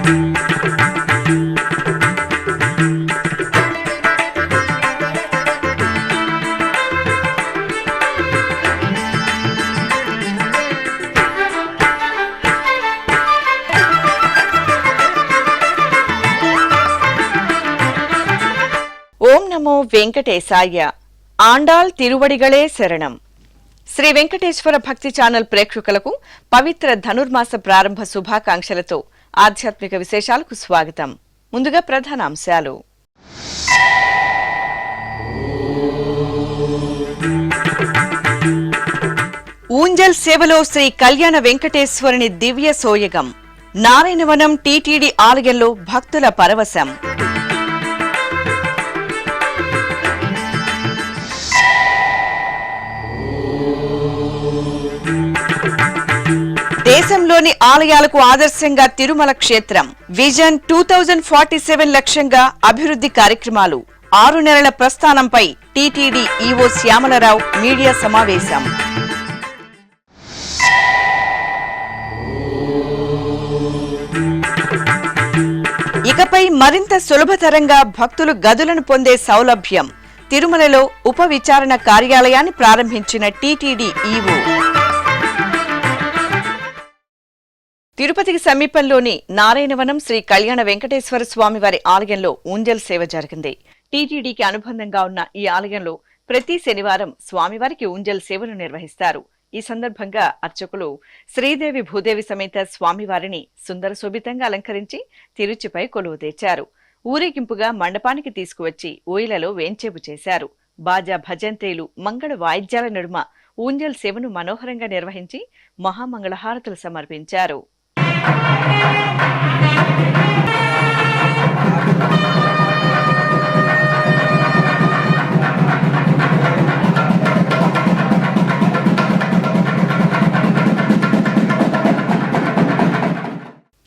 ఓం నమో వెంకటేశాయ. ఆండాళ్ తిరువడిగళే శరణం. శ్రీ వెంకటేశ్వర భక్తి ఛానల్ ప్రేక్షకులకు పవిత్ర ధనుర్మాస ప్రారంభ శుభాకాంక్షలతో ఆధ్యాత్మిక విశేషాలకు స్వాగతం. ముందుగా ప్రధానాంశాలు. ఊంజల్ సేవలో శ్రీ కళ్యాణ వెంకటేశ్వరుని దివ్య సోయగం. నారాయణవనం టీటీడీ ఆలయంలో భక్తుల పరవశం. దేశంలోని ఆలయాలకు ఆదర్శంగా తిరుమల క్షేత్రం. విజన్ 2047 లక్ష్యంగా అభివృద్ధి కార్యక్రమాలు. 6 నెలల ప్రస్థానంపై టీటీడీ ఈవో శ్యామలరావు మీడియా సమావేశం. ఇకపై మరింత సులభతరంగా భక్తులు గదులను పొందే సౌలభ్యం. తిరుమలలో ఉప విచారణ కార్యాలయాన్ని ప్రారంభించిన టీటీడీ ఈవో. తిరుపతికి సమీపంలోని నారాయణవనం శ్రీ కళ్యాణ వెంకటేశ్వర స్వామివారి ఆలయంలో ఊంజల్ సేవ జరిగింది. టీటీడీకి అనుబంధంగా ఉన్న ఈ ఆలయంలో ప్రతి శనివారం స్వామివారికి ఊంజల్ సేవను నిర్వహిస్తారు. ఈ సందర్భంగా అర్చకులు శ్రీదేవి భూదేవి సమేత స్వామివారిని సుందర శోభితంగా అలంకరించి తిరుచిపై కొలువు తెచ్చారు. ఊరేగింపుగా మండపానికి తీసుకువచ్చి ఊయలలో వేంచేపు చేశారు. బాజా భజంత్రీలు మంగళ వాయిద్యాల నడుమ ఊంజల్ సేవను మనోహరంగా నిర్వహించి మహామంగళహారతులు సమర్పించారు.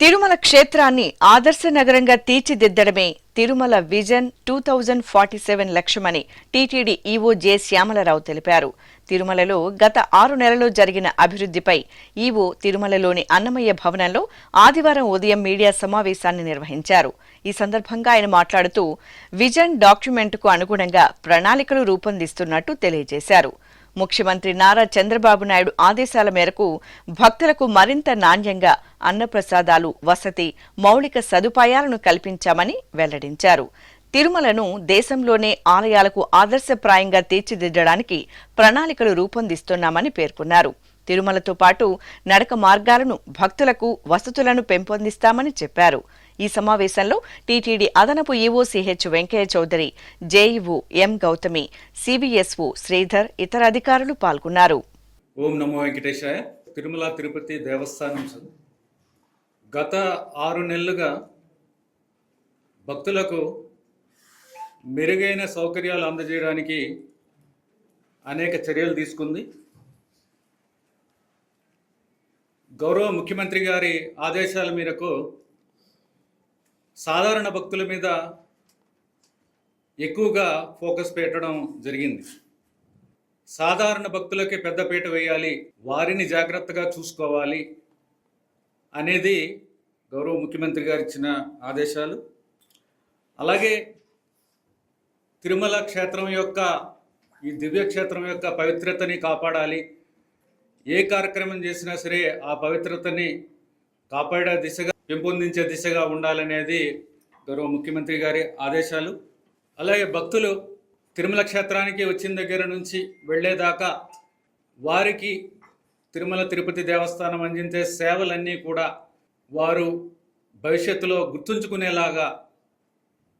తిరుమల క్షేత్రాన్ని ఆదర్శ నగరంగా తీర్చిదిద్దడమే తిరుమల విజన్ 2047 లక్ష్యమని టీటీడీ ఈవో జె శ్యామలరావు తెలిపారు. తిరుమలలో గత 6 నెలల్లో జరిగిన అభివృద్ధిపై ఈవో తిరుమలలోని అన్నమయ్య భవనంలో ఆదివారం ఉదయం మీడియా సమావేశాన్ని నిర్వహించారు. ఈ సందర్భంగా ఆయన మాట్లాడుతూ విజన్ డాక్యుమెంటుకు అనుగుణంగా ప్రణాళికలు రూపొందిస్తున్నట్టు తెలియజేశారు. ముఖ్యమంత్రి నారా చంద్రబాబు నాయుడు ఆదేశాల మేరకు భక్తులకు మరింత నాణ్యంగా అన్నప్రసాదాలు, వసతి, మౌలిక సదుపాయాలను కల్పించామని వెల్లడించారు. తిరుమలను దేశంలోనే ఆలయాలకు ఆదర్శప్రాయంగా తీర్చిదిద్దడానికి ప్రణాళికలు రూపొందిస్తున్నామని పేర్కొన్నారు. తిరుమలతో పాటు నడక మార్గాలను, భక్తులకు వసతులను పెంపొందిస్తామని చెప్పారు. ఈ సమావేశంలో టీటీడీ అదనపు EO CH Venkaiah Chowdary, JEO M Gowthami, CBSO Sridhar, ఇతర అధికారులు పాల్గొన్నారు. ఓం నమో వెంకటేశాయ. తిరుమల తిరుపతి దేవస్థానం గత 6 నెలలుగా భక్తులకు మెరుగైన సౌకర్యాలు అందజేయడానికి అనేక చర్యలు తీసుకుంది. గౌరవ ముఖ్యమంత్రి గారి ఆదేశాల మేరకు సాధారణ భక్తుల మీద ఎక్కువగా ఫోకస్ పెట్టడం జరిగింది. సాధారణ భక్తులకి పెద్దపీట వేయాలి, వారిని జాగ్రత్తగా చూసుకోవాలి అనేది గౌరవ ముఖ్యమంత్రి గారు ఇచ్చిన ఆదేశాలు. అలాగే తిరుమల క్షేత్రం యొక్క, ఈ దివ్యక్షేత్రం యొక్క పవిత్రతని కాపాడాలి. ఏ కార్యక్రమం చేసినా సరే ఆ పవిత్రతని కాపాడే దిశగా, పెంపొందించే దిశగా ఉండాలనేది గౌరవ ముఖ్యమంత్రి గారి ఆదేశాలు. అలాగే భక్తులు తిరుమల క్షేత్రానికి వచ్చిన దగ్గర నుంచి వెళ్ళేదాకా వారికి తిరుమల తిరుపతి దేవస్థానం అందించే సేవలన్నీ కూడా వారు భవిష్యత్తులో గుర్తుంచుకునేలాగా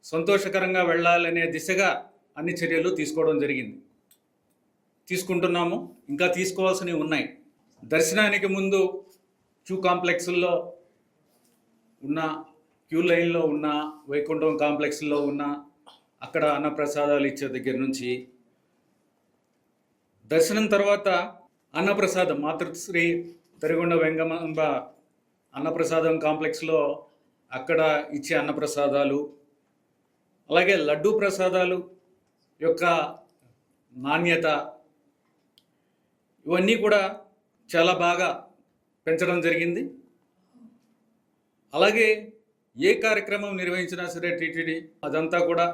సంతోషకరంగా వెళ్ళాలనే దిశగా అన్ని చర్యలు తీసుకోవడం జరిగింది, తీసుకుంటున్నాము. ఇంకా తీసుకోవాల్సినవి ఉన్నాయి. దర్శనానికి ముందు క్యూ కాంప్లెక్స్ల్లో ఉన్న, క్యూ లైన్లో ఉన్న, వైకుంఠం కాంప్లెక్స్లో ఉన్న, అక్కడ అన్నప్రసాదాలు ఇచ్చే దగ్గర నుంచి, దర్శనం తర్వాత అన్నప్రసాదం, మాతృశ్రీ తరిగొండ వెంగమాంబ అన్నప్రసాదం కాంప్లెక్స్లో అక్కడ ఇచ్చే అన్నప్రసాదాలు, అలాగే లడ్డూ ప్రసాదాలు యొక్క నాణ్యత, ఇవన్నీ కూడా చాలా బాగా పెంచడం జరిగింది. అలాగే ఏ కార్యక్రమం నిర్వహించినా సరే టీటీడీ అదంతా కూడా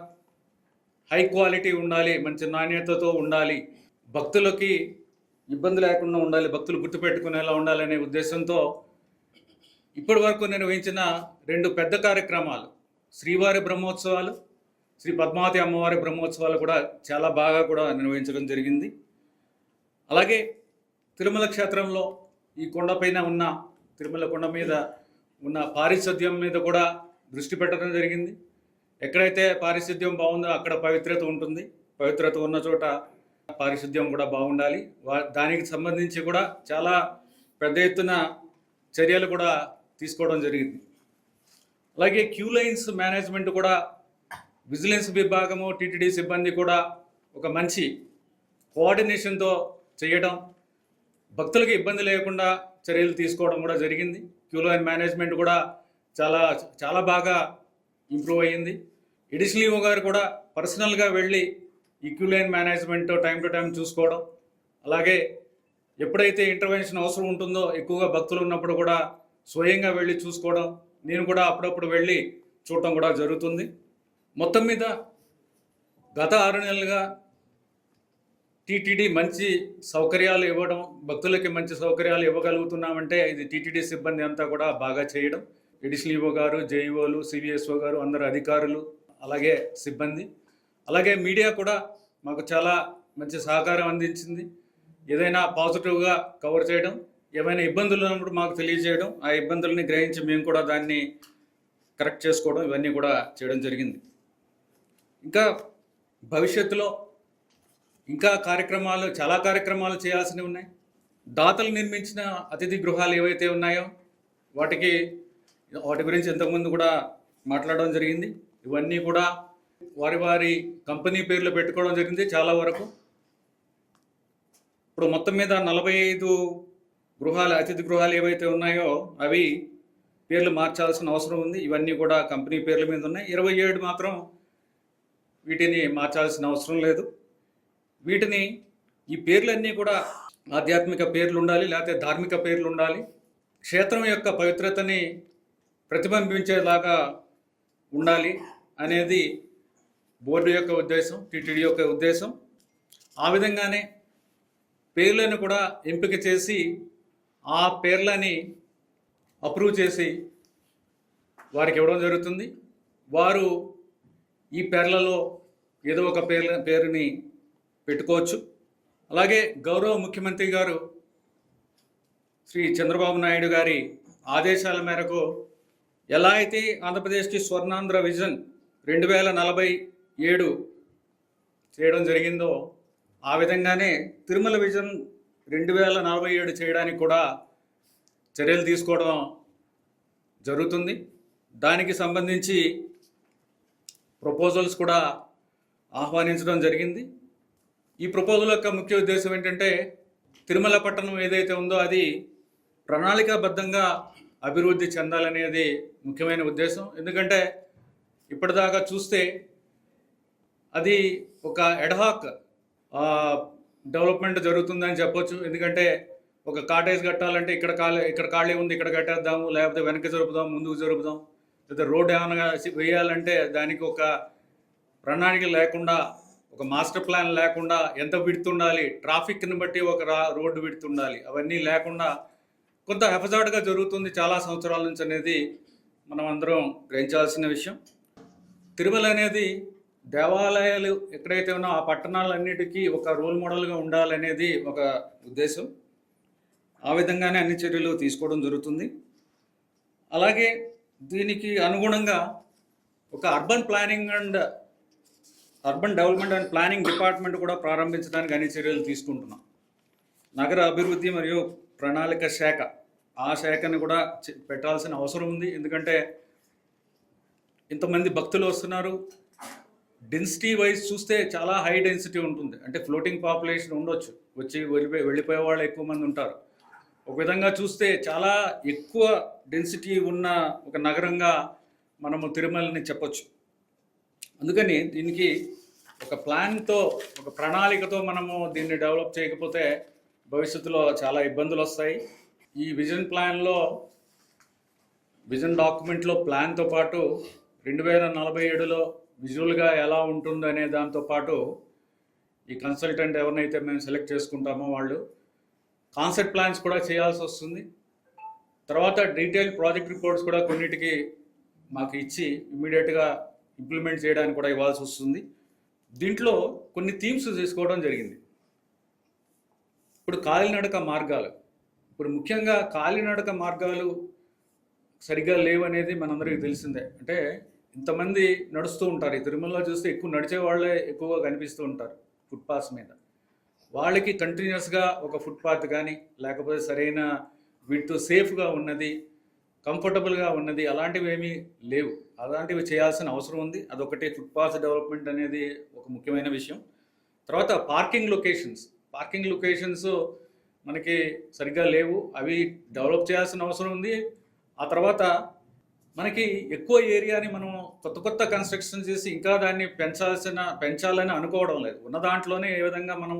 హై క్వాలిటీ ఉండాలి, మంచి నాణ్యతతో ఉండాలి, భక్తులకి ఇబ్బంది లేకుండా ఉండాలి, భక్తులు గుర్తుపెట్టుకునేలా ఉండాలనే ఉద్దేశంతో ఇప్పటి వరకు నిర్వహించిన 2 పెద్ద కార్యక్రమాలు, శ్రీవారి బ్రహ్మోత్సవాలు, శ్రీ పద్మావతి అమ్మవారి బ్రహ్మోత్సవాలు కూడా చాలా బాగా కూడా నిర్వహించడం జరిగింది. అలాగే తిరుమల క్షేత్రంలో ఈ కొండపైన ఉన్న తిరుమల కొండ మీద ఉన్న పారిశుద్ధ్యం మీద కూడా దృష్టి పెట్టడం జరిగింది. ఎక్కడైతే పారిశుద్ధ్యం బాగుందో అక్కడ పవిత్రత ఉంటుంది, పవిత్రత ఉన్న చోట పారిశుద్ధ్యం కూడా బాగుండాలి. దానికి సంబంధించి కూడా చాలా పెద్ద ఎత్తున చర్యలు కూడా తీసుకోవడం జరిగింది. అలాగే క్యూ లైన్స్ మేనేజ్మెంట్ కూడా విజిలెన్స్ విభాగము, టీటీడీ సిబ్బంది కూడా ఒక మంచి కోఆర్డినేషన్తో చేయడం, భక్తులకు ఇబ్బంది లేకుండా చర్యలు తీసుకోవడం కూడా జరిగింది. క్యూ లైన్ మేనేజ్మెంట్ కూడా చాలా చాలా బాగా ఇంప్రూవ్ అయ్యింది. ఎడిషనల్ ఈవో గారు కూడా పర్సనల్గా వెళ్ళి ఈ queue line management time to time చూసుకోవడం, అలాగే ఎప్పుడైతే ఇంటర్వెన్షన్ అవసరం ఉంటుందో ఎక్కువగా భక్తులు ఉన్నప్పుడు కూడా స్వయంగా వెళ్ళి చూసుకోవడం, నేను కూడా అప్పుడప్పుడు వెళ్ళి చూడటం కూడా జరుగుతుంది. మొత్తం మీద గత 6 నెలలుగా టీటీడీ మంచి సౌకర్యాలు ఇవ్వడం, భక్తులకి మంచి సౌకర్యాలు ఇవ్వగలుగుతున్నామంటే ఇది టీటీడీ సిబ్బంది అంతా కూడా బాగా చేయడం. ఎడిషనల్ ఈవో గారు, జేఈఓలు, సివిఎస్ఓ గారు, అందరు అధికారులు, అలాగే సిబ్బంది, అలాగే మీడియా కూడా మాకు చాలా మంచి సహకారం అందించింది. ఏదైనా పాజిటివ్గా కవర్ చేయడం, ఏమైనా ఇబ్బందులు ఉన్నప్పుడు మాకు తెలియజేయడం, ఆ ఇబ్బందుల్ని గ్రహించి మేము కూడా దాన్ని కరెక్ట్ చేసుకోవడం, ఇవన్నీ కూడా చేయడం జరిగింది. ఇంకా భవిష్యత్తులో ఇంకా చాలా కార్యక్రమాలు చేయాల్సినవి ఉన్నాయి. దాతలు నిర్మించిన అతిథి గృహాలు ఏవైతే ఉన్నాయో వాటి గురించి ఇంతకుముందు కూడా మాట్లాడడం జరిగింది. ఇవన్నీ కూడా వారి కంపెనీ పేర్లు పెట్టుకోవడం జరిగింది చాలా వరకు. ఇప్పుడు మొత్తం మీద 45 అతిథి గృహాలు ఏవైతే ఉన్నాయో అవి పేర్లు మార్చాల్సిన అవసరం ఉంది. ఇవన్నీ కూడా కంపెనీ పేర్ల మీద ఉన్నాయి. 27 మాత్రం వీటిని మార్చాల్సిన అవసరం లేదు. ఈ పేర్లన్నీ కూడా ఆధ్యాత్మిక పేర్లు ఉండాలి, లేకపోతే ధార్మిక పేర్లు ఉండాలి. క్షేత్రం యొక్క పవిత్రతని ప్రతిబింబించేలాగా ఉండాలి అనేది బోర్డు యొక్క ఉద్దేశం, టీటీడీ యొక్క ఉద్దేశం. ఆ విధంగానే పేర్లను కూడా ఎంపిక చేసి ఆ పేర్లని అప్రూవ్ చేసి వారికి ఇవ్వడం జరుగుతుంది. వారు ఈ పేర్లలో ఏదో ఒక పేరుని పెట్టుకోవచ్చు. అలాగే గౌరవ ముఖ్యమంత్రి గారు శ్రీ చంద్రబాబు నాయుడు గారి ఆదేశాల మేరకు ఎలా అయితే ఆంధ్రప్రదేశ్కి స్వర్ణాంధ్ర విజన్ 2047 చేయడం జరిగిందో ఆ విధంగానే తిరుమల విజన్ 2047 చేయడానికి కూడా చర్యలు తీసుకోవడం జరుగుతుంది. దానికి సంబంధించి ప్రపోజల్స్ కూడా ఆహ్వానించడం జరిగింది. ఈ ప్రపోజల్ యొక్క ముఖ్య ఉద్దేశం ఏంటంటే తిరుమల పట్టణం ఏదైతే ఉందో అది ప్రణాళికాబద్ధంగా అభివృద్ధి చెందాలనేది ముఖ్యమైన ఉద్దేశం. ఎందుకంటే ఇప్పటిదాకా చూస్తే అది ఒక ఎడ్హాక్ డెవలప్మెంట్ జరుగుతుందని చెప్పొచ్చు. ఎందుకంటే ఒక కాటేజ్ కట్టాలంటే ఇక్కడ ఖాళీ ఉంది, ఇక్కడ కట్టేద్దాము, లేకపోతే వెనక్కి జరుపుదాం, ముందుకు జరుపుదాం, లేదా రోడ్డు ఏమైనా వేయాలంటే దానికి ఒక ప్రణాళిక లేకుండా, ఒక మాస్టర్ ప్లాన్ లేకుండా, ఎంత విడ్త్ ఉండాలి, ట్రాఫిక్ని బట్టి ఒక రోడ్డు విడ్త్ ఉండాలి, అవన్నీ లేకుండా కొంత హెఫజార్డ్గా జరుగుతుంది చాలా సంవత్సరాల నుంచి అనేది మనం అందరం గ్రహించాల్సిన విషయం. తిరుమల అనేది దేవాలయాలు ఎక్కడైతే ఉన్నా ఆ పట్టణాలన్నిటికీ ఒక రోల్ మోడల్గా ఉండాలనేది ఒక ఉద్దేశం. ఆ విధంగానే అన్ని చర్యలు తీసుకోవడం జరుగుతుంది. అలాగే దీనికి అనుగుణంగా ఒక urban development and planning department కూడా ప్రారంభించడానికి అన్ని చర్యలు తీసుకుంటున్నాం. నగర అభివృద్ధి మరియు ప్రణాళిక శాఖ, ఆ శాఖని కూడా పెట్టాల్సిన అవసరం ఉంది. ఎందుకంటే ఇంతమంది భక్తులు వస్తున్నారు, డెన్సిటీ వైజ్ చూస్తే చాలా హై డెన్సిటీ ఉంటుంది. అంటే ఫ్లోటింగ్ పాపులేషన్ ఉండొచ్చు, వచ్చి వెళ్ళిపోయే వాళ్ళు ఎక్కువ మంది ఉంటారు. ఒక విధంగా చూస్తే చాలా ఎక్కువ డెన్సిటీ ఉన్న ఒక నగరంగా మనము తిరుమలని చెప్పొచ్చు. అందుకని దీనికి ఒక ప్లాన్తో, ఒక ప్రణాళికతో మనము దీన్ని డెవలప్ చేయకపోతే భవిష్యత్తులో చాలా ఇబ్బందులు వస్తాయి. ఈ విజన్ ప్లాన్లో విజన్ డాక్యుమెంట్లో ప్లాన్తో పాటు 2047లో విజువల్గా ఎలా ఉంటుందనే దాంతో పాటు ఈ కన్సల్టెంట్ ఎవరినైతే మేము సెలెక్ట్ చేసుకుంటామో వాళ్ళు కాన్సెప్ట్ ప్లాన్స్ కూడా చేయాల్సి వస్తుంది. తర్వాత డీటెయిల్ ప్రాజెక్ట్ రిపోర్ట్స్ కూడా కొన్నిటికి మాకు ఇచ్చి ఇమ్మీడియట్గా ఇంప్లిమెంట్ చేయడానికి కూడా ఇవ్వాల్సి వస్తుంది. దీంట్లో కొన్ని థీమ్స్ తీసుకోవడం జరిగింది. ఇప్పుడు కాలినడక మార్గాలు, ఇప్పుడు ముఖ్యంగా కాలినడక మార్గాలు సరిగ్గా లేవనేది మనందరికీ తెలిసిందే. అంటే ఇంతమంది నడుస్తూ ఉంటారు, ఈ తిరుమలలో చూస్తే ఎక్కువ నడిచే వాళ్ళే ఎక్కువగా కనిపిస్తూ ఉంటారు ఫుట్పాత్స్ మీద. వాళ్ళకి కంటిన్యూస్గా ఒక ఫుట్పాత్ కానీ లేకపోతే సరైన వీటితో సేఫ్గా ఉన్నది, కంఫర్టబుల్గా ఉన్నది అలాంటివి ఏమీ లేవు. అలాంటివి చేయాల్సిన అవసరం ఉంది. అదొకటి ఫుట్పాత్ డెవలప్మెంట్ అనేది ఒక ముఖ్యమైన విషయం. తర్వాత పార్కింగ్ లొకేషన్స్ మనకి సరిగ్గా లేవు, అవి డెవలప్ చేయాల్సిన అవసరం ఉంది. ఆ తర్వాత మనకి ఎక్కువ ఏరియాని మనం కొత్త కన్స్ట్రక్షన్ చేసి ఇంకా దాన్ని పెంచాలని అనుకోవడం లేదు. ఉన్న దాంట్లోనే ఏ విధంగా మనం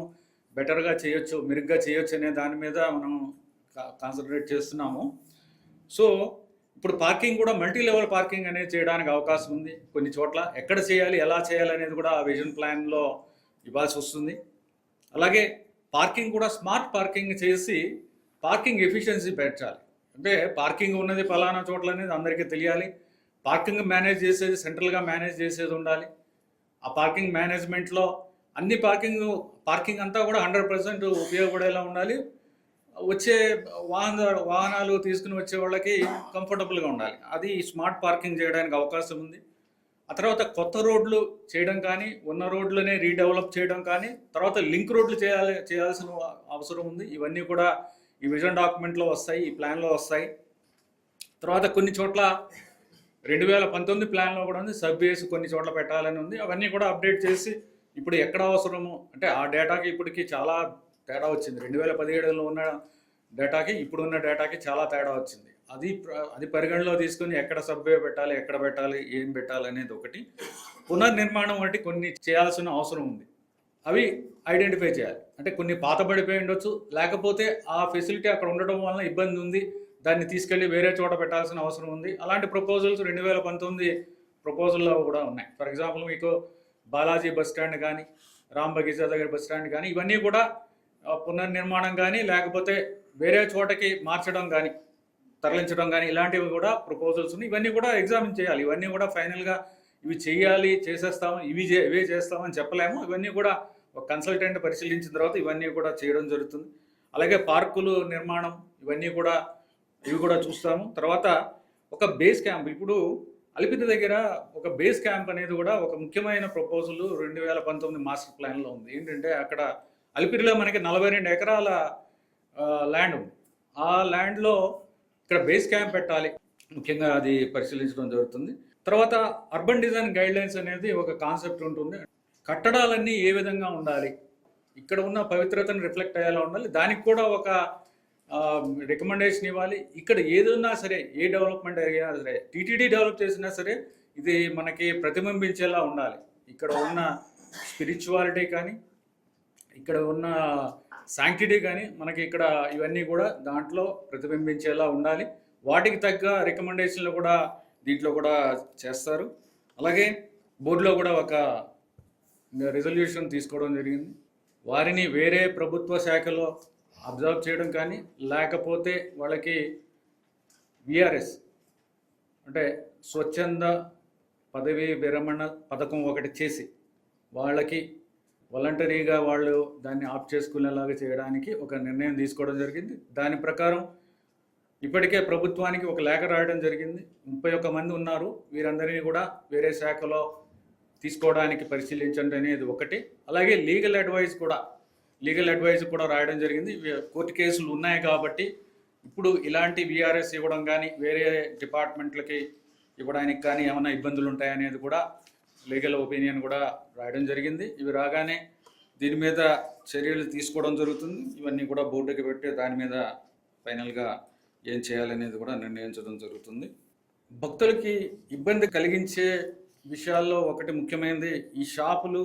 బెటర్గా చేయొచ్చు, మెరుగ్గా చేయొచ్చు అనే దాని మీద మనం కాన్సన్ట్రేట్ చేస్తున్నాము. సో ఇప్పుడు పార్కింగ్ కూడా మల్టీ లెవెల్ పార్కింగ్ అనేది చేయడానికి అవకాశం ఉంది. కొన్ని చోట్ల ఎక్కడ చేయాలి, ఎలా చేయాలి అనేది కూడా ఆ విజన్ ప్లాన్లో ఇవ్వాల్సి వస్తుంది. అలాగే పార్కింగ్ కూడా స్మార్ట్ పార్కింగ్ చేసి పార్కింగ్ ఎఫిషియన్సీ పెంచాలి. అంటే పార్కింగ్ ఉన్నది ఫలానా చోట్ల అనేది అందరికీ తెలియాలి. పార్కింగ్ మేనేజ్ చేసేది సెంట్రల్గా మేనేజ్ చేసేది ఉండాలి. ఆ పార్కింగ్ మేనేజ్మెంట్లో అన్ని పార్కింగ్ అంతా కూడా 100% ఉపయోగపడేలా ఉండాలి. వచ్చే వాహనాలు తీసుకుని వచ్చే వాళ్ళకి కంఫర్టబుల్గా ఉండాలి. అది స్మార్ట్ పార్కింగ్ చేయడానికి అవకాశం ఉంది. ఆ తర్వాత కొత్త రోడ్లు చేయడం కానీ, ఉన్న రోడ్లనే రీడెవలప్ చేయడం కానీ, తర్వాత లింక్ రోడ్లు చేయాల్సిన అవసరం ఉంది. ఇవన్నీ కూడా ఈ విజన్ డాక్యుమెంట్లో వస్తాయి, ఈ ప్లాన్లో వస్తాయి. తర్వాత కొన్ని చోట్ల 2019 ప్లాన్లో కూడా ఉంది, సబ్వేస్ కొన్ని చోట్ల పెట్టాలని ఉంది. అవన్నీ కూడా అప్డేట్ చేసి ఇప్పుడు ఎక్కడ అవసరము అంటే ఆ డేటాకి ఇప్పటికి చాలా తేడా వచ్చింది. 2017లో ఉన్న డేటాకి ఇప్పుడున్న డేటాకి చాలా తేడా వచ్చింది. అది పరిగణలో తీసుకుని ఎక్కడ సబ్వే పెట్టాలి, ఎక్కడ పెట్టాలి, ఏం పెట్టాలి అనేది ఒకటి. పునర్నిర్మాణం వంటి కొన్ని చేయాల్సిన అవసరం ఉంది. అవి ఐడెంటిఫై చేయాలి. అంటే కొన్ని పాతబడిపోయి ఉండొచ్చు, లేకపోతే ఆ ఫెసిలిటీ అక్కడ ఉండడం వలన ఇబ్బంది ఉంది, దాన్ని తీసుకెళ్ళి వేరే చోట పెట్టాల్సిన అవసరం ఉంది. అలాంటి ప్రపోజల్స్ 2019 ప్రపోజల్లో కూడా ఉన్నాయి. ఫర్ ఎగ్జాంపుల్ మీకు బాలాజీ బస్ స్టాండ్ కానీ, రామ్ బగీచా దగ్గర బస్ స్టాండ్ కానీ, ఇవన్నీ కూడా పునర్నిర్మాణం కానీ లేకపోతే వేరే చోటకి మార్చడం కానీ, తరలించడం కానీ, ఇలాంటివి కూడా ప్రపోజల్స్ ఉన్నాయి. ఇవన్నీ కూడా ఎగ్జామిన్ చేయాలి. ఇవన్నీ కూడా ఫైనల్గా ఇవి చేయాలి, చేసేస్తాము, ఇవే చేస్తామని చెప్పలేము. ఇవన్నీ కూడా ఒక కన్సల్టెంట్ పరిశీలించిన తర్వాత ఇవన్నీ కూడా చేయడం జరుగుతుంది. అలాగే పార్కులు నిర్మాణం ఇవి కూడా చూస్తాము. తర్వాత ఒక బేస్ క్యాంప్, ఇప్పుడు అలిపిరి దగ్గర ఒక బేస్ క్యాంప్ అనేది కూడా ఒక ముఖ్యమైన ప్రపోజల్ 2019 మాస్టర్ ప్లాన్లో ఉంది. ఏంటంటే అక్కడ అలిపిరిలో మనకి 42 ఎకరాల ల్యాండ్ ఉంది. ఆ ల్యాండ్లో ఇక్కడ బేస్ క్యాంప్ పెట్టాలి, ముఖ్యంగా అది పరిశీలించడం జరుగుతుంది. తర్వాత అర్బన్ డిజైన్ గైడ్లైన్స్ అనేది ఒక కాన్సెప్ట్ ఉంటుంది. కట్టడాలన్నీ ఏ విధంగా ఉండాలి, ఇక్కడ ఉన్న పవిత్రతను రిఫ్లెక్ట్ అయ్యేలా ఉండాలి, దానికి కూడా ఒక రికమెండేషన్ ఇవ్వాలి. ఇక్కడ ఏదన్నా సరే, ఏ డెవలప్మెంట్ అయినా సరే, టీటీడీ డెవలప్ చేసినా సరే ఇది మనకి ప్రతిబింబించేలా ఉండాలి. ఇక్కడ ఉన్న స్పిరిచువాలిటీ కానీ, ఇక్కడ ఉన్న శాంక్టిటీ కానీ మనకి ఇక్కడ ఇవన్నీ కూడా దాంట్లో ప్రతిబింబించేలా ఉండాలి. వాటికి తగ్గ రికమెండేషన్లు కూడా దీంట్లో కూడా చేస్తారు. అలాగే బోర్డులో కూడా ఒక రిజల్యూషన్ తీసుకోవడం జరిగింది. వారిని వేరే ప్రభుత్వ శాఖలో అబ్జర్వ్ చేయడం కానీ, లేకపోతే వాళ్ళకి విఆర్ఎస్ అంటే స్వచ్ఛంద పదవీ విరమణ పథకం ఒకటి చేసి వాళ్ళకి వాలంటరీగా వాళ్ళు దాన్ని ఆప్ చేసుకునేలాగా చేయడానికి ఒక నిర్ణయం తీసుకోవడం జరిగింది. దాని ప్రకారం ఇప్పటికే ప్రభుత్వానికి ఒక లేఖ రాయడం జరిగింది. 31 మంది ఉన్నారు, వీరందరినీ కూడా వేరే శాఖలో తీసుకోవడానికి పరిశీలించండి అనేది ఒకటి. అలాగే లీగల్ అడ్వైస్ కూడా రాయడం జరిగింది. కోర్టు కేసులు ఉన్నాయి కాబట్టి ఇప్పుడు ఇలాంటి విఆర్ఎస్ ఇవ్వడం కానీ, వేరే డిపార్ట్మెంట్లకి ఇవ్వడానికి కానీ ఏమైనా ఇబ్బందులు ఉంటాయనేది కూడా లీగల్ ఒపీనియన్ కూడా రాయడం జరిగింది. ఇవి రాగానే దీని మీద చర్యలు తీసుకోవడం జరుగుతుంది. ఇవన్నీ కూడా బోర్డుకి పెట్టి దాని మీద ఫైనల్గా ఏం చేయాలనేది కూడా నిర్ణయించడం జరుగుతుంది. భక్తులకి ఇబ్బంది కలిగించే విషయాల్లో ఒకటి ముఖ్యమైనది ఈ షాపులు,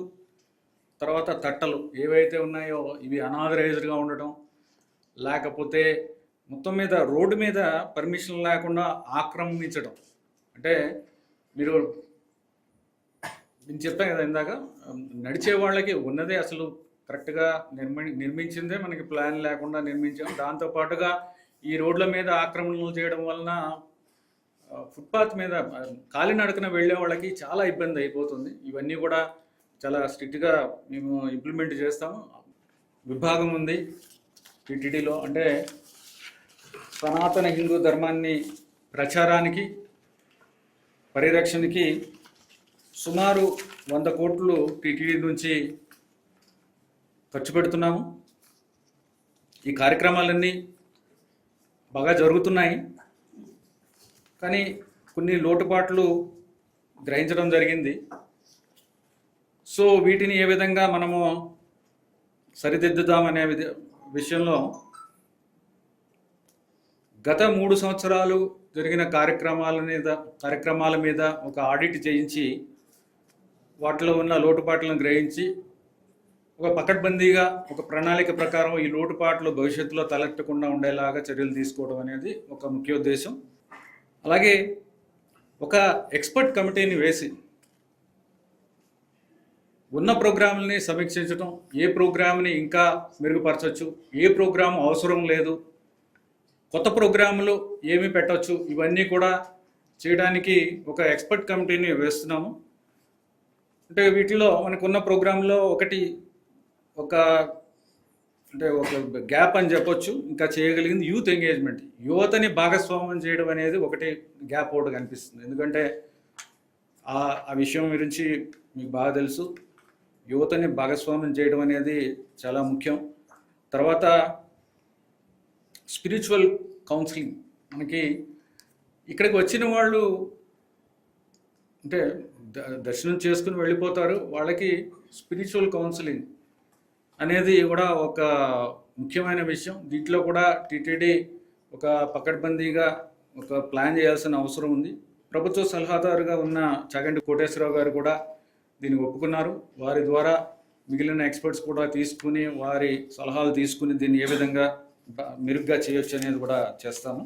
తర్వాత తట్టలు ఏవైతే ఉన్నాయో ఇవి అనాథరైజ్డ్గా ఉండటం, లేకపోతే మొత్తం మీద రోడ్డు మీద పర్మిషన్ లేకుండా ఆక్రమించడం. అంటే మీరు నేను చెప్పాను కదా ఇందాక, నడిచే వాళ్ళకి ఉన్నదే అసలు కరెక్ట్గా నిర్మించిందే మనకి ప్లాన్ లేకుండా నిర్మించాం. దాంతోపాటుగా ఈ రోడ్ల మీద ఆక్రమణలు చేయడం వలన ఫుట్పాత్ మీద కాలినడకన వెళ్ళే వాళ్ళకి చాలా ఇబ్బంది అయిపోతుంది. ఇవన్నీ కూడా చాలా స్ట్రిక్ట్గా మేము ఇంప్లిమెంట్ చేస్తాము. విభాగం ఉంది టీటీడీలో, అంటే సనాతన హిందూ ధర్మాన్ని ప్రచారానికి పరిరక్షణకి సుమారు 100 కోట్లు టీటీడీ నుంచి ఖర్చు పెడుతున్నాము. ఈ కార్యక్రమాలన్నీ బాగా జరుగుతున్నాయి, కానీ కొన్ని లోటుపాట్లు గ్రహించడం జరిగింది. సో వీటిని ఏ విధంగా మనము సరిదిద్దుదామనే విషయంలో గత 3 సంవత్సరాలు జరిగిన కార్యక్రమాల మీద ఒక ఆడిట్ చేయించి వాటిలో ఉన్న లోటుపాట్లను గ్రహించి ఒక పకడ్బందీగా ఒక ప్రణాళిక ప్రకారం ఈ లోటుపాట్లు భవిష్యత్తులో తలెత్తకుండా ఉండేలాగా చర్యలు తీసుకోవడం అనేది ఒక ముఖ్య ఉద్దేశం. అలాగే ఒక ఎక్స్పర్ట్ కమిటీని వేసి ఉన్న ప్రోగ్రాంలని సమీక్షించడం, ఏ ప్రోగ్రామ్ని ఇంకా మెరుగుపరచవచ్చు, ఏ ప్రోగ్రాం అవసరం లేదు, కొత్త ప్రోగ్రాములు ఏమి పెట్టవచ్చు, ఇవన్నీ కూడా చేయడానికి ఒక ఎక్స్పర్ట్ కమిటీని వేస్తున్నాము. అంటే వీటిలో మనకున్న ప్రోగ్రాంలో ఒక గ్యాప్ అని చెప్పొచ్చు. ఇంకా చేయగలిగింది యూత్ ఎంగేజ్మెంట్, యువతని భాగస్వామ్యం చేయడం అనేది ఒకటి గ్యాప్ ఒకటి కనిపిస్తుంది. ఎందుకంటే ఆ విషయం గురించి మీకు బాగా తెలుసు. యువతని భాగస్వామ్యం చేయడం అనేది చాలా ముఖ్యం. తర్వాత స్పిరిచువల్ కౌన్సిలింగ్, మనకి ఇక్కడికి వచ్చిన వాళ్ళు అంటే దర్శనం చేసుకుని వెళ్ళిపోతారు, వాళ్ళకి స్పిరిచువల్ కౌన్సిలింగ్ అనేది కూడా ఒక ముఖ్యమైన విషయం. దీంట్లో కూడా టీటీడీ ఒక పకడ్బందీగా ఒక ప్లాన్ చేయాల్సిన అవసరం ఉంది. ప్రభుత్వ సలహాదారుగా ఉన్న చాగంటి కోటేశ్వరరావు గారు కూడా దీన్ని ఒప్పుకున్నారు. వారి ద్వారా మిగిలిన ఎక్స్పర్ట్స్ కూడా తీసుకుని వారి సలహాలు తీసుకుని దీన్ని ఏ విధంగా మెరుగ్గా చేయొచ్చు అనేది కూడా చేస్తాము.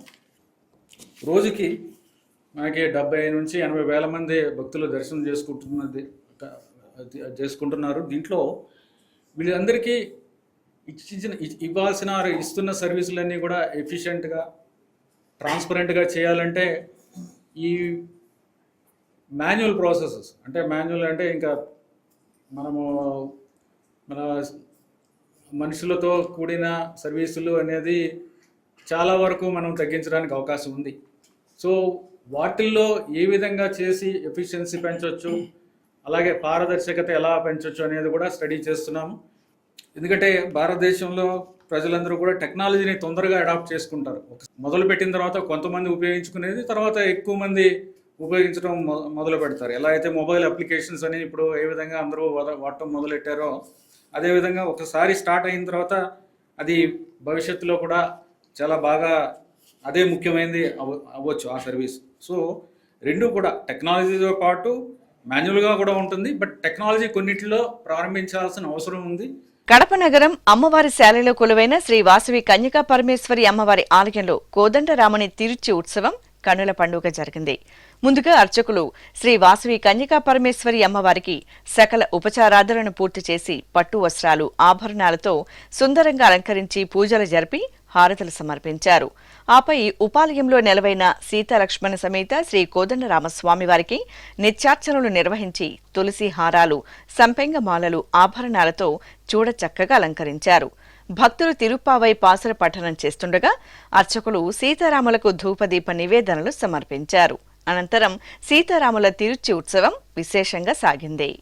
రోజుకి మనకి 70 నుంచి 80 వేల మంది భక్తులు దర్శనం చేసుకుంటున్నారు. దీంట్లో వీళ్ళందరికీ ఇస్తున్న సర్వీసులన్నీ కూడా ఎఫిషియెంట్గా ట్రాన్స్పరెంట్గా చేయాలంటే ఈ మాన్యువల్ ప్రాసెసెస్, అంటే మాన్యువల్ అంటే ఇంకా మన మనుషులతో కూడిన సర్వీసులు అనేది చాలా వరకు మనం తగ్గించడానికి అవకాశం ఉంది. సో వాటిల్లో ఏ విధంగా చేసి ఎఫిషియన్సీ పెంచవచ్చు, అలాగే పారదర్శకత ఎలా పెంచవచ్చు అనేది కూడా స్టడీ చేస్తున్నాము. ఎందుకంటే భారతదేశంలో ప్రజలందరూ కూడా టెక్నాలజీని తొందరగా అడాప్ట్ చేసుకుంటారు. మొదలు పెట్టిన తర్వాత కొంతమంది ఉపయోగించుకునేది, తర్వాత ఎక్కువ మంది ఉపయోగించడం మొదలు పెడతారు. ఎలా అయితే మొబైల్ అప్లికేషన్స్ అని ఇప్పుడు ఏ విధంగా అందరూ వాడటం మొదలెట్టారో, అదేవిధంగా ఒకసారి స్టార్ట్ అయిన తర్వాత అది భవిష్యత్తులో కూడా చాలా బాగా అదే ముఖ్యమైనది అవ్వచ్చు ఆ సర్వీస్. సో రెండు కూడా టెక్నాలజీతో పాటు మాన్యువల్గా కూడా ఉంటుంది, బట్ టెక్నాలజీ కొన్నిటిలో ప్రారంభించాల్సిన అవసరం ఉంది. కడప నగరం అమ్మవారి శాలలో కొలువైన శ్రీ వాసవి కన్యకా పరమేశ్వరి అమ్మవారి ఆలయంలో కోదండరాముని తిరుచి ఉత్సవం కన్నుల పండుగ జరిగింది. ముందుగా అర్చకులు శ్రీ వాసవి కన్యకా పరమేశ్వరి అమ్మవారికి సకల ఉపచారాధనను పూర్తి చేసి పట్టు వస్త్రాలు, ఆభరణాలతో సుందరంగా అలంకరించి పూజలు జరిపి హారతులు సమర్పించారు. ఆపై ఉపాలయంలో నెలవైన సీతాలక్ష్మణ సమేత శ్రీ కోదండరామస్వామివారికి నిత్యార్చనలు నిర్వహించి తులసి హారాలు, సంపెంగ మాలలు, ఆభరణాలతో చూడచక్కగా అలంకరించారు. భక్తులు తిరుప్పావై పాసుర పఠనం చేస్తుండగా అర్చకులు సీతారాములకు ధూపదీప నివేదనలు సమర్పించారు. అనంతరం సీతారాముల తిరుచి ఉత్సవం విశేషంగా సాగింది.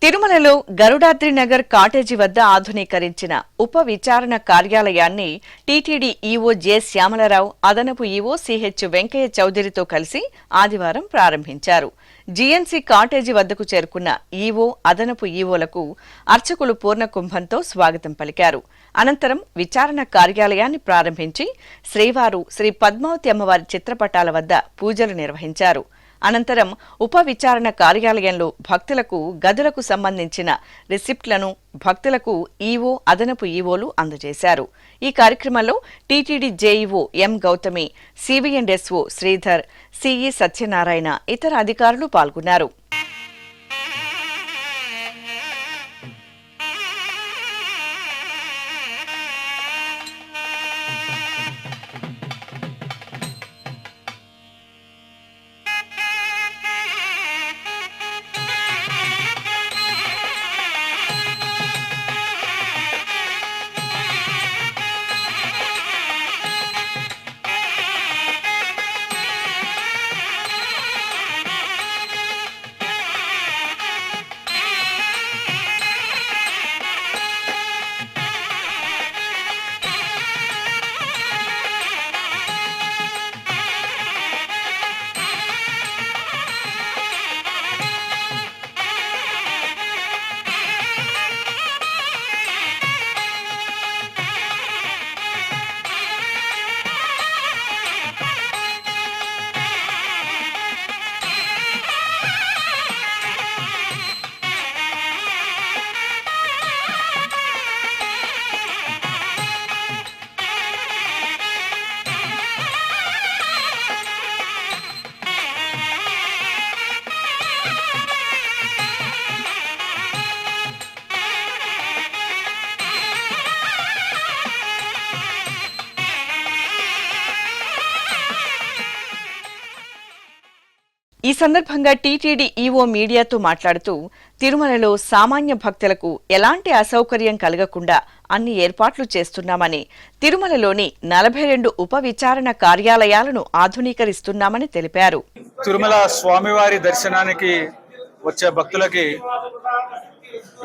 తిరుమలలో గరుడాద్రి నగర్ కాటేజీ వద్ద ఆధునీకరించిన ఉప విచారణ కార్యాలయాన్ని టీటీడీ ఈవో జె శ్యామలరావు, అదనపు ఈవో సిహెచ్ వెంకయ్య చౌదరితో కలిసి ఆదివారం ప్రారంభించారు. జీఎన్సీ కాటేజీ వద్దకు చేరుకున్న ఈవో, అదనపు ఈవోలకు అర్చకులు పూర్ణకుంభంతో స్వాగతం పలికారు. అనంతరం విచారణ కార్యాలయాన్ని ప్రారంభించి శ్రీవారు, శ్రీ పద్మావతి అమ్మవారి చిత్రపటాల వద్ద పూజలు నిర్వహించారు. అనంతరం ఉప విచారణ కార్యాలయంలో భక్తులకు గదులకు సంబంధించిన రిసిప్ట్లను భక్తులకు ఈవో, అదనపు ఈవోలు అందజేశారు. ఈ కార్యక్రమంలో TTD JEO M Gautami, CV and SO Sridhar, CE Satyanarayana, ఇతర అధికారులు పాల్గొన్నారు. ఈ సందర్భంగా టీటీడీ ఈవో మీడియాతో మాట్లాడుతూ తిరుమలలో సామాన్య భక్తులకు ఎలాంటి అసౌకర్యం కలగకుండా అన్ని ఏర్పాట్లు చేస్తున్నామని, తిరుమలలోని 42 ఉప విచారణ కార్యాలయాలను ఆధునీకరిస్తున్నామని తెలిపారు. తిరుమల స్వామివారి దర్శనానికి వచ్చే భక్తులకి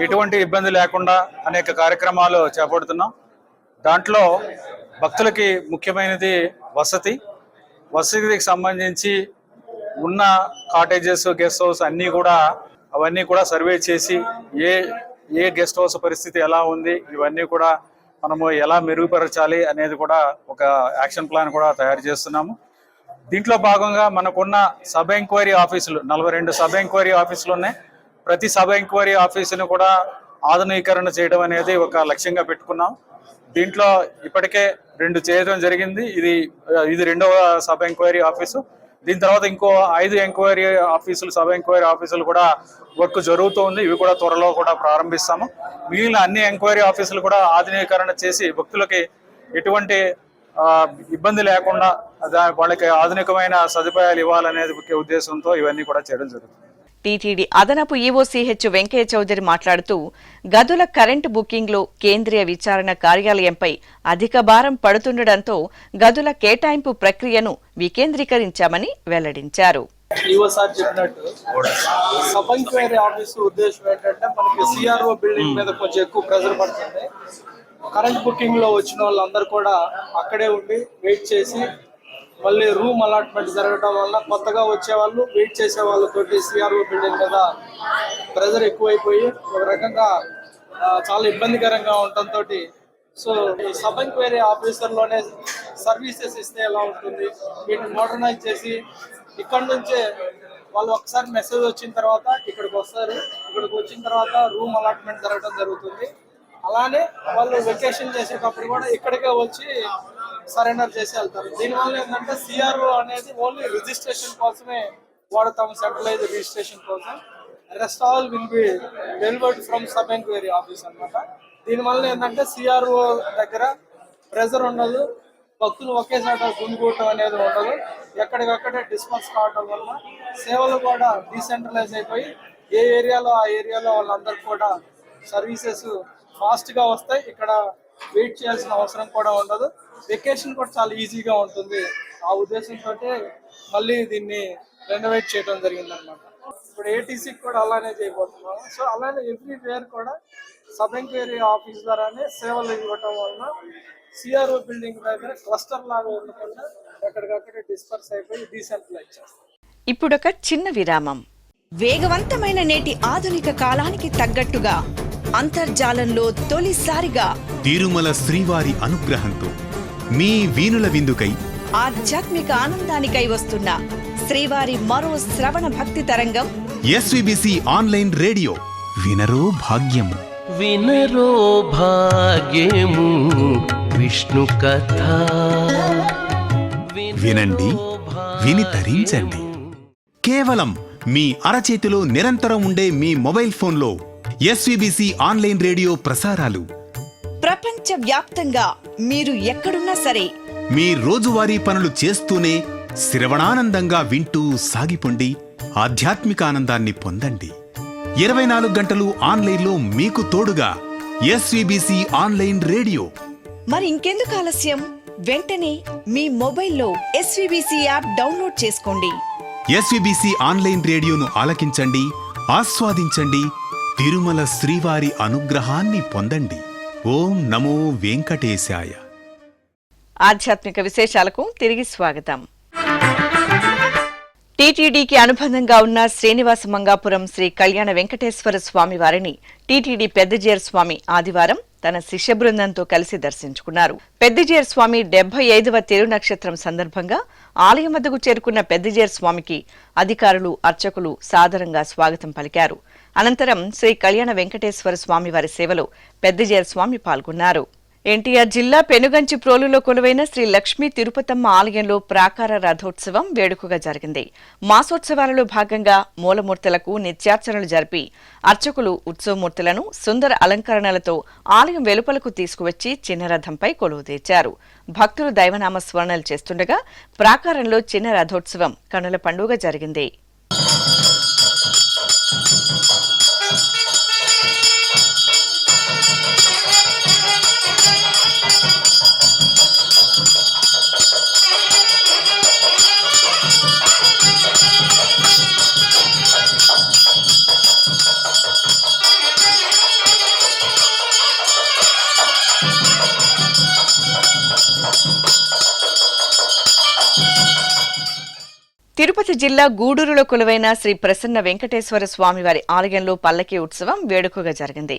ఎటువంటి ఇబ్బంది లేకుండా అనేక కార్యక్రమాలు చేపడుతున్నాం. దాంట్లో భక్తులకి ముఖ్యమైనది వసతికి సంబంధించి ఉన్న కాటేజెస్, గెస్ట్ హౌస్ అవన్నీ కూడా సర్వే చేసి ఏ గెస్ట్ హౌస్ పరిస్థితి ఎలా ఉంది, ఇవన్నీ కూడా మనము ఎలా మెరుగుపరచాలి అనేది కూడా ఒక యాక్షన్ ప్లాన్ కూడా తయారు చేస్తున్నాము. దీంట్లో భాగంగా మనకున్న సబ్ ఎంక్వైరీ ఆఫీసులు 42 సబ్ ఎంక్వైరీ ఆఫీసులు ఉన్నాయి. ప్రతి సబ్ ఎంక్వైరీ ఆఫీసును కూడా ఆధునీకరణ చేయడం అనేది ఒక లక్ష్యంగా పెట్టుకున్నాం. దీంట్లో ఇప్పటికే 2 చేయడం జరిగింది. ఇది 2వ సబ్ ఎంక్వైరీ ఆఫీసు. దీని తర్వాత ఇంకో 5 ఎంక్వైరీ ఆఫీసులు, సబ్ ఎంక్వైరీ ఆఫీసులు కూడా వర్క్ జరుగుతోంది. ఇవి కూడా త్వరలో కూడా ప్రారంభిస్తాము. మిగిలిన అన్ని ఎంక్వైరీ ఆఫీసులు కూడా ఆధునీకరణ చేసి భక్తులకి ఎటువంటి ఇబ్బంది లేకుండా వాళ్ళకి ఆధునికమైన సదుపాయాలు ఇవ్వాలనేది ముఖ్య ఉద్దేశంతో ఇవన్నీ కూడా చేయడం జరుగుతుంది. టీటీడీ అదనపు ఈవో సిహెచ్ వెంకయ్య చౌదరి మాట్లాడుతూ గదుల కరెంటు బుకింగ్లో కేంద్రీయ విచారణ కార్యాలయంపై అధిక భారం పడుతుండటంతో గదుల కేటాయింపు ప్రక్రియను వికేంద్రీకరించామని వెల్లడించారు. సబ్ ఎంక్వైరీ ఆఫీసు ఉద్దేశం ఏంటంటే మనకి సిఆర్ఓ బిల్డింగ్ మీద కొంచెం ఎక్కువ ప్రెజర్ పడుతుంది. కరెంట్ బుకింగ్ లో వచ్చిన వాళ్ళందరూ కూడా అక్కడే ఉండి వెయిట్ చేసి మళ్ళీ రూమ్ అలాట్మెంట్ జరగడం వల్ల కొత్తగా వచ్చే వాళ్ళు వెయిట్ చేసే వాళ్ళతోటి సిఆర్ఓ బిల్డింగ్ మీద ప్రెజర్ ఎక్కువైపోయి ఒక రకంగా చాలా ఇబ్బందికరంగా ఉండటంతో సో ఈ సబ్ ఎంక్వైరీ ఆఫీసర్లోనే సర్వీసెస్ ఇస్తే ఎలా ఉంటుంది, వీటిని మోడర్నైజ్ చేసి ఇక్కడ నుంచే వాళ్ళు ఒకసారి మెసేజ్ వచ్చిన తర్వాత ఇక్కడికి వస్తారు. ఇక్కడికి వచ్చిన తర్వాత రూమ్ అలాట్మెంట్ జరగడం జరుగుతుంది. అలానే వాళ్ళు వెకేషన్ చేసేటప్పుడు కూడా ఇక్కడికే వచ్చి సరెండర్ చేసి వెళ్తారు. దీనివల్ల ఏంటంటే సిఆర్ఓ అనేది ఓన్లీ రిజిస్ట్రేషన్ కోసమే వాడతాము, సెంట్రలైజ్ రిజిస్ట్రేషన్ కోసం. Rest all will be delivered from sub enquiry office అనమాట. దీనివల్ల ఏంటంటే సిఆర్ఓ దగ్గర ప్రెజర్ ఉండదు, భక్తులు ఒకేసారి గుంజుకోవటం అనేది ఉండదు, ఎక్కడికక్కడే డిస్పర్స్ కావటం వల్ల సేవలు కూడా డీసెంట్రలైజ్ అయిపోయి ఏ ఏరియాలో ఆ ఏరియాలో వాళ్ళందరికీ కూడా సర్వీసెస్ ఫాస్ట్గా వస్తాయి. ఇక్కడ వెయిట్ చేయాల్సిన అవసరం కూడా ఉండదు. వెకేషన్ కూడా చాలా ఈజీగా ఉంటుంది. ఆ ఉద్దేశంతో మళ్ళీ దీన్ని రెనోవేట్ చేయడం జరిగిందనమాట. ఇప్పుడు ఏటీసీకి కూడా అలానే చేయబోతున్నాము. సో అలానే ఎవ్రీవేర్ కూడా సబ్ ఎంక్వైరీ ఆఫీస్ ద్వారానే సేవలు ఇవ్వటం వలన సిఆర్ఓ బిల్డింగ్ దగ్గర క్లస్టర్ లాగా ఉండకుండా ఎక్కడికక్కడే డిస్పర్స్ అయిపోయి డీసెంట్రలైజ్ చేస్తాం. ఇప్పుడొక చిన్న విరామం. వేగవంతమైన నేటి ఆధునిక కాలానికి తగ్గట్టుగా అంతర్జాలంలో తొలిసారిగా తిరుమల శ్రీవారి అనుగ్రహంతో మీ వీణుల విందుకై ఆధ్యాత్మిక ఆనందానికై వస్తున్న శ్రీవారి మరో శ్రవణ భక్తి తరంగం ఎస్విబిసి ఆన్లైన్ రేడియో వినరో భాగ్యము. వినరో భాగ్యము విష్ణు కథ. వినండి, విని తరించండి. కేవలం మీ అరచేతిలో నిరంతరం ఉండే మీ మొబైల్ ఫోన్లో ఎస్విబిసి ఆన్లైన్ రేడియో ప్రసారాలు ప్రపంచ వ్యాప్తంగా మీరు ఎక్కడున్నా సరే మీ రోజువారీ పనులు చేస్తూనే శ్రవణానందంగా వింటూ సాగిపోండి, ఆధ్యాత్మిక ఆనందాన్ని పొందండి. 24 గంటలు ఆన్లైన్లో మీకు తోడుగా ఎస్విబిసి ఆన్లైన్ రేడియో. మరి ఇంకెందుకు ఆలస్యం? వెంటనే మీ మొబైల్లో ఎస్విబిసి యాప్ డౌన్లోడ్ చేసుకోండి. ఎస్విబిసి ఆన్లైన్ రేడియోను ఆలకించండి, ఆస్వాదించండి, తిరుమల శ్రీవారి అనుగ్రహాన్ని పొందండి. ఓం నమో వెంకటేశాయ. ఆధ్యాత్మిక విశేషాలకు తిరిగి స్వాగతం. టీటీడీకి అనుబంధంగా ఉన్న శ్రీనివాస మంగాపురం శ్రీ కళ్యాణ వెంకటేశ్వర స్వామి వారిని టీటీడీ పెద్దజేర్ స్వామి ఆదివారం తన శిష్య బృందంతో కలిసి దర్శించుకున్నారు. పెద్దజేర్ స్వామి 75వ తిరునక్షత్రం సందర్భంగా ఆలయం వద్దకు చేరుకున్న పెద్దజేర్ స్వామికి అధికారులు, అర్చకులు సాదరంగా స్వాగతం పలికారు. అనంతరం శ్రీ కళ్యాణ వెంకటేశ్వర స్వామి వారి సేవలో పెద్దజేర్ స్వామి పాల్గొన్నారు. ఎన్టీఆర్ జిల్లా పెనుగంచి ప్రోలులో కొలువైన శ్రీ లక్ష్మీ తిరుపతమ్మ ఆలయంలో ప్రాకార రథోత్సవం వేడుకగా జరిగింది. మాసోత్సవాలలో భాగంగా మూలమూర్తులకు నిత్యార్చనలు జరిపి అర్చకులు ఉత్సవమూర్తులను సుందర అలంకరణలతో ఆలయం వెలుపలకు తీసుకువచ్చి చిన్న రథంపై కొలువు తీర్చారు. భక్తులు దైవనామ స్మరణలు చేస్తుండగా ప్రాకారంలో చిన్న రథోత్సవం కనుల పండుగ జరిగింది. తిరుపతి జిల్లా గూడూరులో కొలువైన శ్రీ ప్రసన్న వెంకటేశ్వర స్వామివారి ఆలయంలో పల్లకీ ఉత్సవం వేడుకగా జరిగింది.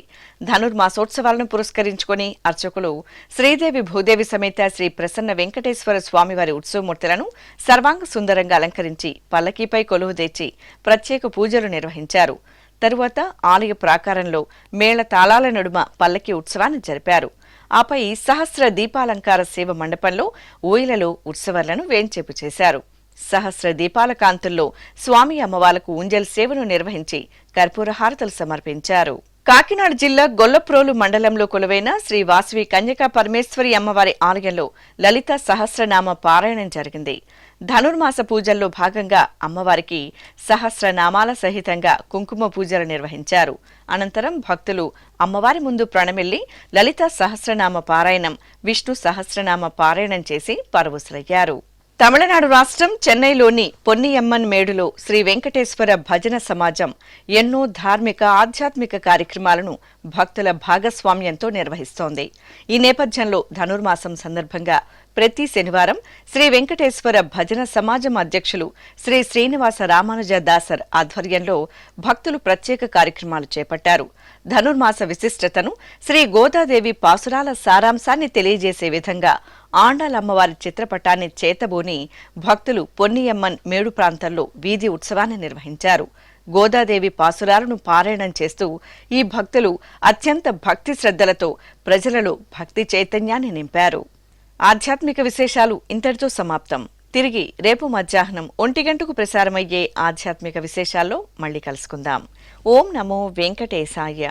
ధనుర్మాసోత్సవాలను పురస్కరించుకుని అర్చకులు శ్రీదేవి భూదేవి సమేత శ్రీ ప్రసన్న వెంకటేశ్వర స్వామివారి ఉత్సవమూర్తులను సర్వాంగ సుందరంగా అలంకరించి పల్లకీపై కొలువు తెచ్చి ప్రత్యేక పూజలు నిర్వహించారు. తరువాత ఆలయ ప్రాకారంలో మేళ తాళాల నడుమ పల్లకీ ఉత్సవాన్ని జరిపారు. ఆపై సహస్ర దీపాలంకార సేవ మండపంలో ఊయలలో ఉత్సవాలను వేంచేపు చేశారు. సహస్ర దీపాల కాంతుల్లో స్వామి అమ్మవార్లకు ఉంజల్ సేవను నిర్వహించి కర్పూర హారతులు సమర్పించారు. కాకినాడ జిల్లా గొల్లప్రోలు మండలంలో కొలువైన శ్రీ వాసవి కన్యకా పరమేశ్వరి అమ్మవారి ఆలయంలో లలిత సహస్రనామ పారాయణం జరిగింది. ధనుర్మాస పూజల్లో భాగంగా అమ్మవారికి సహస్రనామాల సహితంగా కుంకుమ పూజలు నిర్వహించారు. అనంతరం భక్తులు అమ్మవారి ముందు ప్రణమిల్లి లలిత సహస్రనామ పారాయణం, విష్ణు సహస్రనామ పారాయణం చేసి పరవశులయ్యారు. తమిళనాడు రాష్ట్రం చెన్నైలోని పొన్నియమ్మన్ మేడులో శ్రీ వెంకటేశ్వర భజన సమాజం ఎన్నో ధార్మిక, ఆధ్యాత్మిక కార్యక్రమాలను భక్తుల భాగస్వామ్యంతో నిర్వహిస్తోంది. ఈ నేపథ్యంలో ధనుర్మాసం సందర్భంగా ప్రతి శనివారం శ్రీ వెంకటేశ్వర భజన సమాజం అధ్యక్షులు శ్రీ శ్రీనివాస రామానుజ దాసర్ ఆధ్వర్యంలో భక్తులు ప్రత్యేక కార్యక్రమాలు చేపట్టారు. ధనుర్మాస విశిష్టతను, శ్రీ గోదాదేవి పాసురాల సారాంశాన్ని తెలియజేసే విధంగా ఆండాలమ్మవారి చిత్రపటాన్ని చేతబూని భక్తులు పొన్నియమ్మన్ మేడు ప్రాంతంలో వీధి ఉత్సవాన్ని నిర్వహించారు. గోదాదేవి పాసురాలను పారాయణం చేస్తూ ఈ భక్తులు అత్యంత భక్తి శ్రద్ధలతో ప్రజలలో భక్తి చైతన్యాన్ని నింపారు. ఆధ్యాత్మిక విశేషాలు ఇంతటితో సమాప్తం. తిరిగి రేపు మధ్యాహ్నం 1 గంటకు ప్రసారమయ్యే ఆధ్యాత్మిక విశేషాల్లో మళ్ళీ కలుసుకుందాం. ఓం నమో వెంకటేశాయ.